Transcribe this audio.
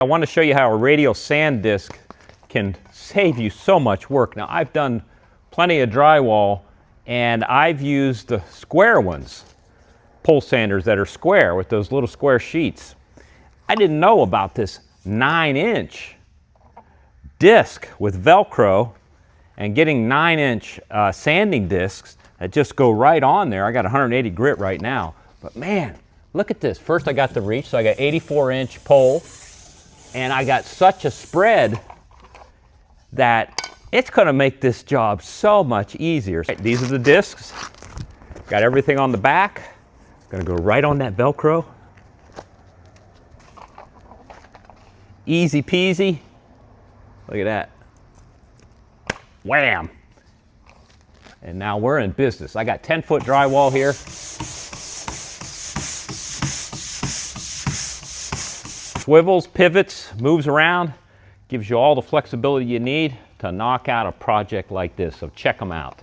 I want to show you how a radial sand disc can save you so much work. Now, I've done plenty of drywall, and I've used the square ones, pole sanders that are square with those little square sheets. I didn't know about this 9-inch disc with Velcro and getting 9-inch sanding discs that just go right on there. I got 180 grit right now, but man, look at this. First I got the reach, so I got 84-inch pole, and I got such a spread that it's gonna make this job so much easier. These are the discs. Got everything on the back. Gonna go right on that Velcro. Easy peasy. Look at that. Wham! And now we're in business. I got 10-foot drywall here. Swivels, pivots, moves around, gives you all the flexibility you need to knock out a project like this. So check them out.